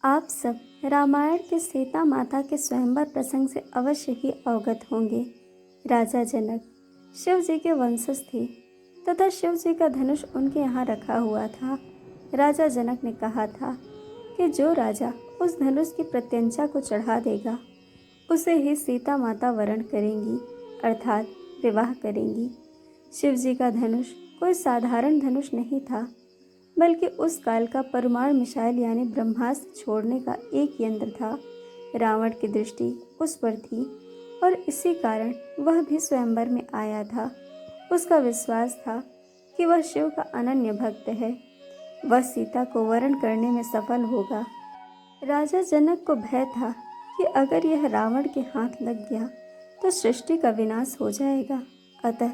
आप सब रामायण के सीता माता के स्वयंवर प्रसंग से अवश्य ही अवगत होंगे। राजा जनक शिव जी के वंशज थे तथा शिव जी का धनुष उनके यहाँ रखा हुआ था। राजा जनक ने कहा था कि जो राजा उस धनुष की प्रत्यंचा को चढ़ा देगा उसे ही सीता माता वरण करेंगी, अर्थात विवाह करेंगी। शिव जी का धनुष कोई साधारण धनुष नहीं था, बल्कि उस काल का परमाणु मिसाइल यानी ब्रह्मास्त्र छोड़ने का एक यंत्र था। रावण की दृष्टि उस पर थी और इसी कारण वह भी स्वयंवर में आया था। उसका विश्वास था कि वह शिव का अनन्य भक्त है, वह सीता को वरण करने में सफल होगा। राजा जनक को भय था कि अगर यह रावण के हाथ लग गया तो सृष्टि का विनाश हो जाएगा, अतः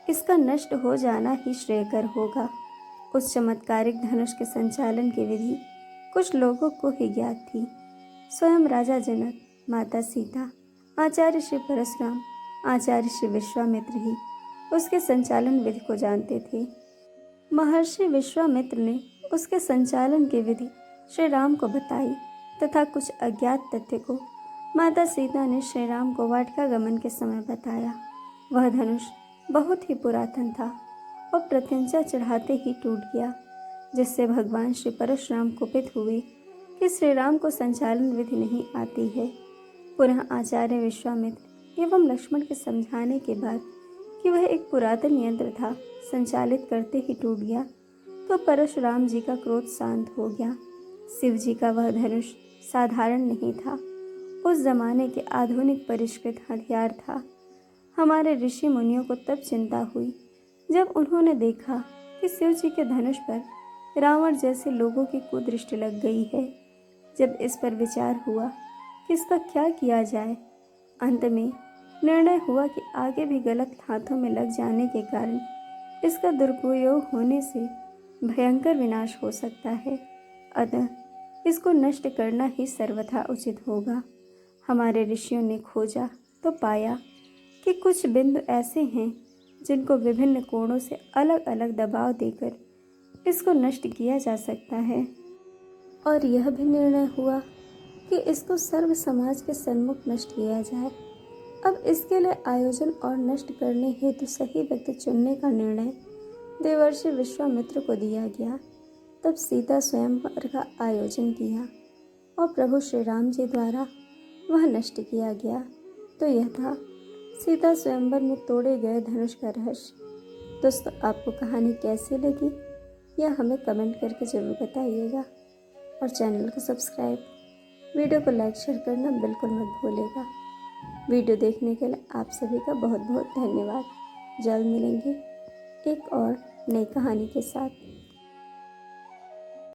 इसका नष्ट हो जाना ही श्रेयकर होगा। उस चमत्कारिक धनुष के संचालन की विधि कुछ लोगों को ही ज्ञात थी। स्वयं राजा जनक, माता सीता, आचार्य श्री परशुराम, आचार्य श्री विश्वामित्र ही उसके संचालन विधि को जानते थे। महर्षि विश्वामित्र ने उसके संचालन की विधि श्री राम को बताई तथा कुछ अज्ञात तथ्य को माता सीता ने श्री राम को वाटिका गमन के समय बताया। वह धनुष बहुत ही पुरातन था और प्रत्यंचा चढ़ाते ही टूट गया, जिससे भगवान श्री परशुराम कुपित हुए कि श्री राम को संचालन विधि नहीं आती है। पुनः आचार्य विश्वामित्र एवं लक्ष्मण के समझाने के बाद कि वह एक पुरातन यंत्र था, संचालित करते ही टूट गया, तो परशुराम जी का क्रोध शांत हो गया। शिव जी का वह धनुष साधारण नहीं था, उस जमाने के आधुनिक परिष्कृत हथियार था। हमारे ऋषि मुनियों को तब चिंता हुई जब उन्होंने देखा कि शिव जी के धनुष पर रावण जैसे लोगों की कुदृष्टि लग गई है। जब इस पर विचार हुआ कि इसका क्या किया जाए, अंत में निर्णय हुआ कि आगे भी गलत हाथों में लग जाने के कारण इसका दुरुपयोग होने से भयंकर विनाश हो सकता है, अतः इसको नष्ट करना ही सर्वथा उचित होगा। हमारे ऋषियों ने खोजा तो पाया कि कुछ बिंदु ऐसे हैं जिनको विभिन्न कोणों से अलग अलग दबाव देकर इसको नष्ट किया जा सकता है, और यह भी निर्णय हुआ कि इसको सर्व समाज के सन्मुख नष्ट किया जाए। अब इसके लिए आयोजन और नष्ट करने हेतु सही व्यक्ति चुनने का निर्णय देवर्षि विश्वामित्र को दिया गया। तब सीता स्वयंवर का आयोजन किया और प्रभु श्री राम जी द्वारा वह नष्ट किया गया। तो यह था सीता स्वयंवर में तोड़े गए धनुष का रहस्य। दोस्तों, आपको कहानी कैसी लगी यह हमें कमेंट करके ज़रूर बताइएगा और चैनल को सब्सक्राइब, वीडियो को लाइक शेयर करना बिल्कुल मत भूलिएगा। वीडियो देखने के लिए आप सभी का बहुत बहुत धन्यवाद। जल्द मिलेंगे एक और नई कहानी के साथ।